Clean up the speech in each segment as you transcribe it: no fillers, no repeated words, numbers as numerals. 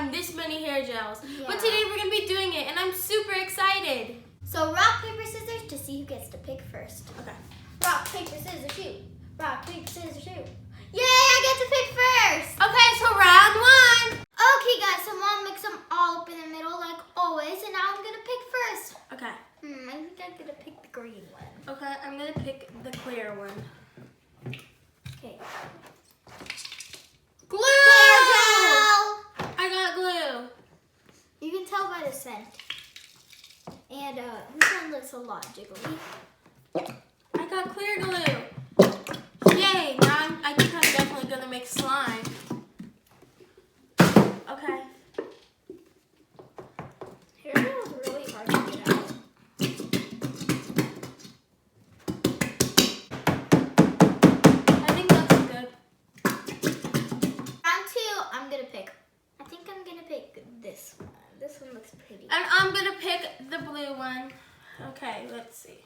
find this many hair gels. Yeah. But today we're going to be doing it, and I'm super excited. So rock, paper, scissors to see who gets to pick first. Okay. Rock, paper, scissors, shoot. Rock, paper, scissors, shoot. Yay, I get to pick first. Okay, so round one. Okay, guys, so Mom mix them all up in the middle like always, and now I'm going to pick first. Okay. I think I'm going to pick the green one. Okay, I'm going to pick the clear one. Okay. Glue! Hair gel! I got glue. You can tell by the scent. And this one looks a lot jiggly. I got clear glue. Yay, now I think I'm definitely going to make slime. Okay. Hair gel is really hard to get out. I think that's good. Round two, I'm going to pick. I think I'm going to pick this one. This one looks pretty. And I'm going to pick the blue one. Okay, let's see.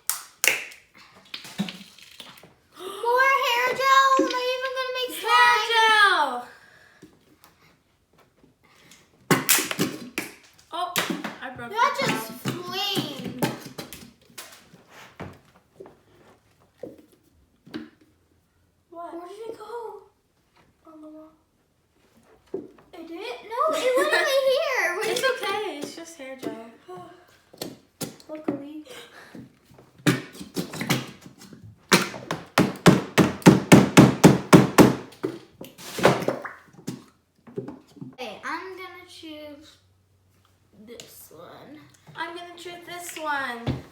More hair gel? Am I even going to make slime? Hair gel! Oh, I broke That the just gel. flamed. What? Where did it go? On the wall. It did? No, it went over here. Where It's did it go? okay, it's just hair gel. Luckily. Okay, I'm gonna choose this one. I'm gonna choose this one.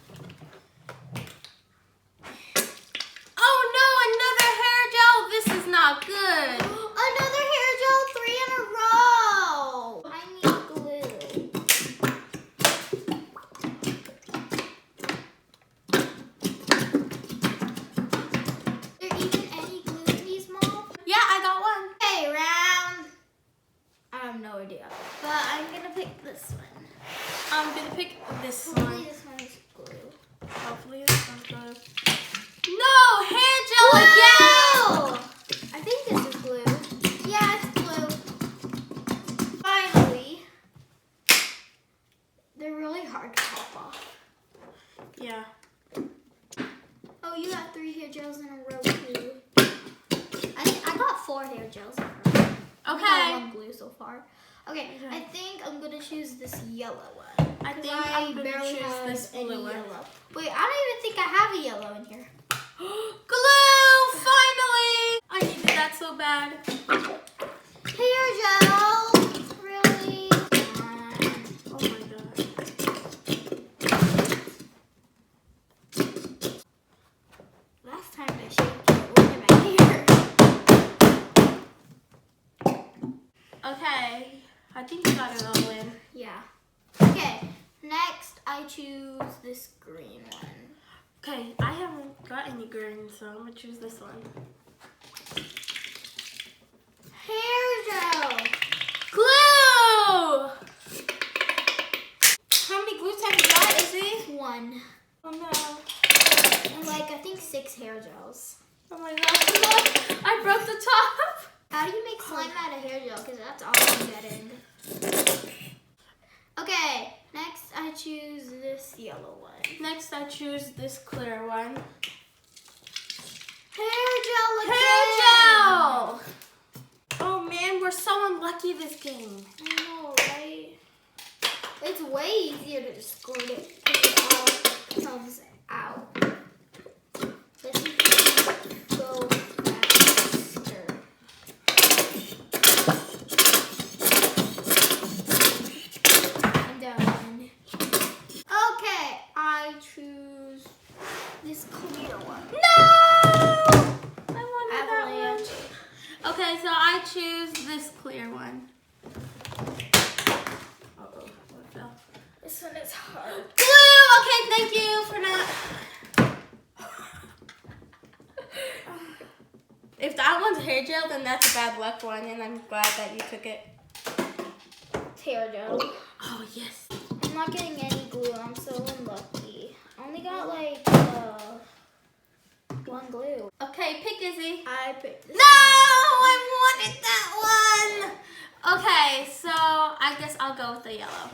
Oh no, another hair gel! This is not good. Another hair gel, 3 in a row. I need glue. There even any glue in these, Mom? Yeah, I got one. Okay, round. I have no idea, but I'm gonna pick this one. I'm gonna pick this Hopefully one. this one is glue. Hopefully this one's good. No, hair gel again! I think this is glue. Yeah, it's glue. Finally. They're really hard to pop off. Yeah. Oh, you got 3 hair gels in a row too. I got 4 hair gels in a row. I got Okay. 1 glue so far. Okay, Okay. I think I'm gonna choose this yellow one. I think 'Cause I'm gonna barely choose have this any blue one. yellow. Wait, I don't even think I have a yellow in here. Glue! Finally! I needed that so bad. Hair gel! Really? Oh my god. Last time I shaved it over my hair. Okay. I think you got it all in. Yeah. Okay, next I choose this green one. Okay, I haven't got any green, so I'm gonna choose this one. Hair gel! Glue! How many glues have you got, Izzy? 1. Oh no. And like, I think 6 hair gels. Oh my gosh, look! I broke the top! How do you make slime out of hair gel? Because that's all I'm getting. Okay, next I choose this yellow one. Next, I choose this clear one. Hair gel again! Hair gel! Oh man, we're so unlucky this game. I know, right? It's way easier to just squirt it because it all comes out. Let's see if we can go faster. I'm done. Okay, I choose this clear one. No! I wanted that Avalanche. one. Okay, so I choose this clear one. Uh-oh, what fell? This one is hard. Glue! Okay, thank you for not... If that one's hair gel, then that's a bad luck one, and I'm glad that you took it. It's hair gel. Oh, yes. I'm not getting any glue. I'm so unlucky. I only got like 1 glue. Okay, pick Izzy. I picked this No! I wanted that one! Okay, so I the yellow.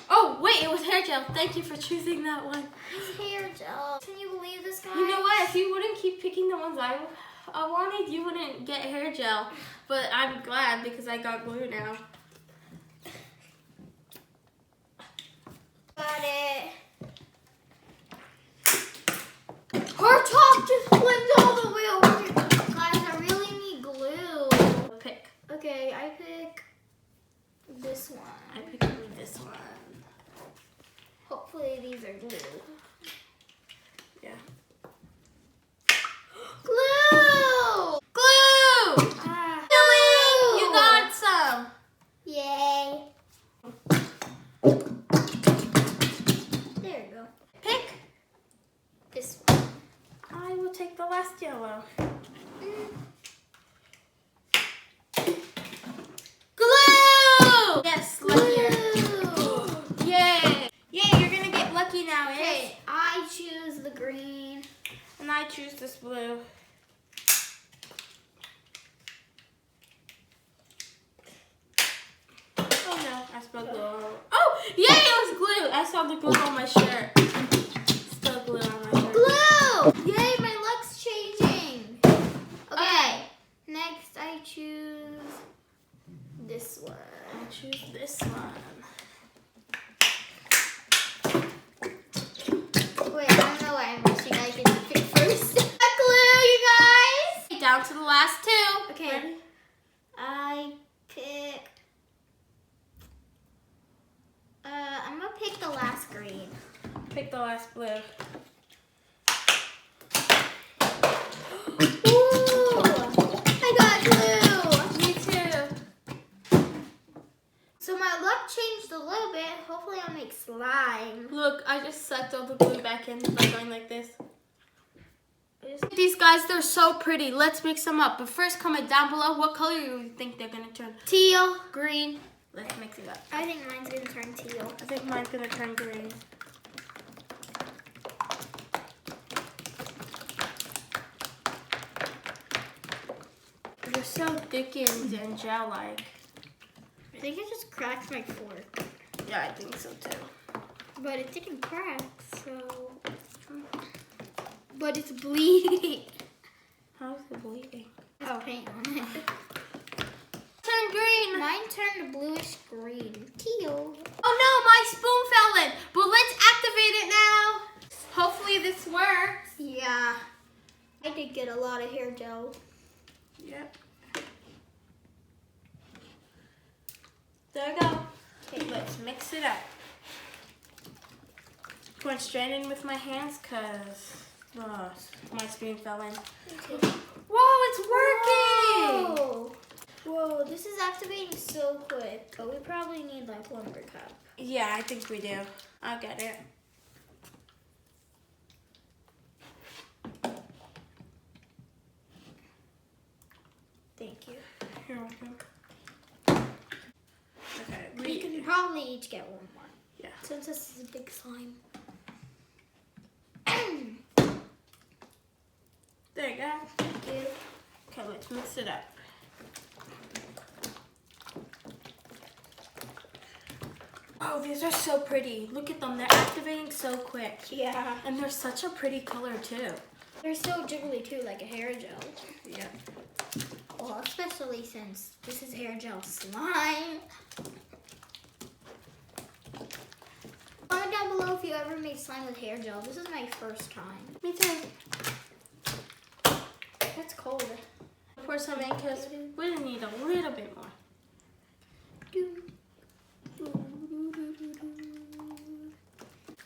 Oh, wait, it was hair gel. Thank you for choosing that one. It's hair gel. Can you believe this, guy? You know what? If you wouldn't keep picking the ones I wanted, you wouldn't get hair gel. But I'm glad because I got glue now. Got it. Her top just flipped all the way over here. Guys, I really need glue. Pick. Okay, I pick this one. I picked this one. Hopefully these are glue. Yeah. Glue! Glue! Ah. Glue! You got some. Yay. There you go. Pick. This one. I will take the last yellow. Glue! Yes, luckier. Yay! Yay, you're gonna get lucky now, Izzy. Okay, I choose the green. And I choose this blue. Oh no, I spilled glue. Oh, yay, it was glue. I saw the glue on my shirt. Still glue on my shirt. Glue! Yay, my luck's changing. Okay, next I choose this one. I choose this one. Wait, I don't know why I'm wishing I could pick first. Glue, you guys! Down to the last two. Okay. Ready? I pick... I'm gonna pick the last green. Pick the last blue. Ooh! I got glue! Me too. So my luck changed a little bit. Hopefully I'll make slime. Look, I just sucked all the glue back in by going like this. These guys, they're so pretty. Let's mix them up. But first, comment down below what color you think they're gonna turn. Teal. Green. Let's mix it up. I think mine's gonna turn teal. I think mine's gonna turn green. They're so thick and gel-like. I think it just cracked my fork. Yeah, I think so too. But it didn't crack, so... But it's bleeding. How's it bleeding? There's paint on it. Turn green. Mine turned bluish green. Teal. Oh no, my spoon fell in. But let's activate it now. Hopefully this works. Yeah. I did get a lot of hair gel. Yep. There we go. Okay, let's mix it up. Going straight in with my hands because my spoon fell in. Okay. Whoa, it's working! Whoa. Whoa, this is activating so quick. But we probably need like one more cup. Yeah, I think we do. I'll get it. Thank you. You're welcome. Okay, We can probably each get one more. Yeah. Since this is a big slime. There you go. Thank you. Okay, let's mix it up. Oh, these are so pretty. Look at them. They're activating so quick. Yeah. And they're such a pretty color, too. They're so jiggly too, like a hair gel. Yeah. Well, especially since this is hair gel slime. Comment down below if you ever made slime with hair gel. This is my first time. Me too. It's cold. Pour some in because we need a little bit more.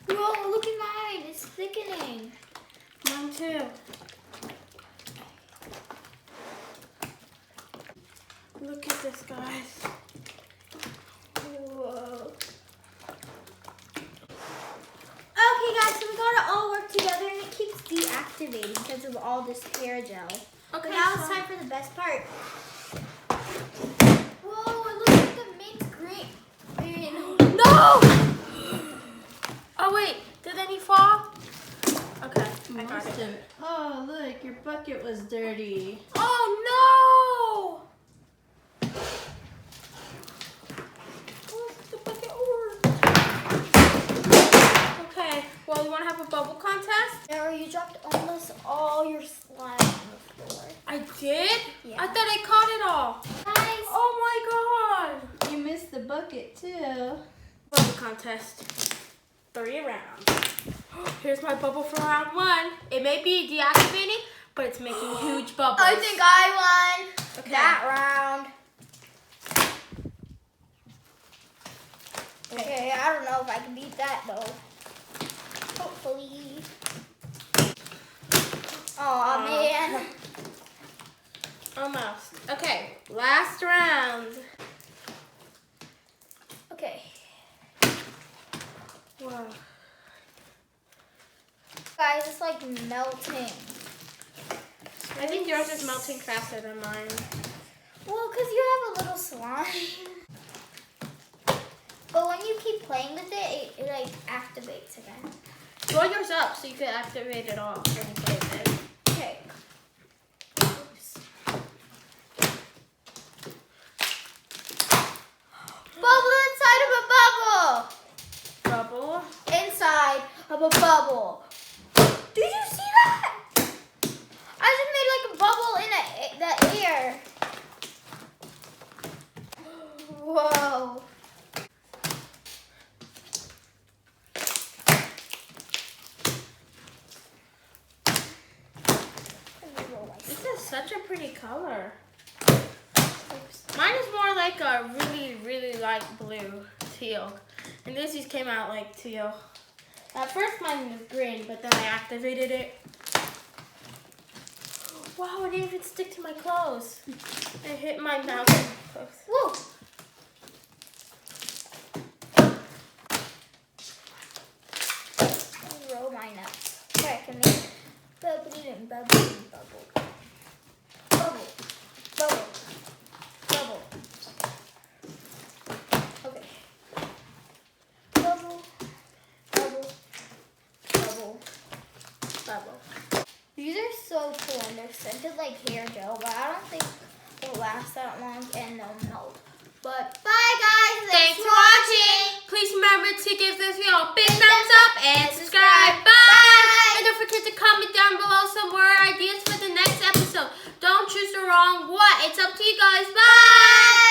Whoa, look at mine. It's thickening. Mine too. Look at this, guys. Whoa. Okay, guys, so we got it all work together and it keeps deactivating because of all this hair gel. Okay, But now so- it's time for the best part. Whoa, it looks like a mint green. No! Oh, wait. Did any fall? Okay, I got it. Oh, look, your bucket was dirty. Oh, no! bubble contest? Sarah, you dropped almost all your slime on the floor. I did? Yeah. I thought I caught it all. Guys. Oh my god. You missed the bucket too. Bubble contest. 3 rounds. Here's my bubble for round 1. It may be deactivating, but it's making huge bubbles. I think I won Okay. that round. Okay, I don't know if I can beat that though. Hopefully. Oh man. Almost. Okay, last round. Okay. Wow. Guys, it's like melting. I think yours is melting faster than mine. Well, because you have a little slime. But when you keep playing with it, it like activates again. Roll yours up so you can activate it all when you play with it. Okay. Oops. Bubble inside of a bubble. Bubble. Inside of a bubble. Did you see that? I just made like a bubble in the air. Whoa. This is such a pretty color. Mine is more like a really, really light blue, teal. And this just came out like teal. At first mine was green, but then I activated it. Wow, it didn't even stick to my clothes. It hit my mouth and clothes. Woo. Roll mine up. Okay, I can make bubbly and bubbly and bubble. Bubble. Bubble. Bubble. Okay. Bubble. Bubble. Bubble. Bubble. These are so cool and they're scented like hair gel, but I don't think they'll last that long and they'll melt. But bye guys! Thanks for watching. Please remember to give this video a big thumbs up and subscribe. Bye! And don't forget to comment down below some more ideas for the next episode. Don't choose the wrong what. It's up to you guys. Bye!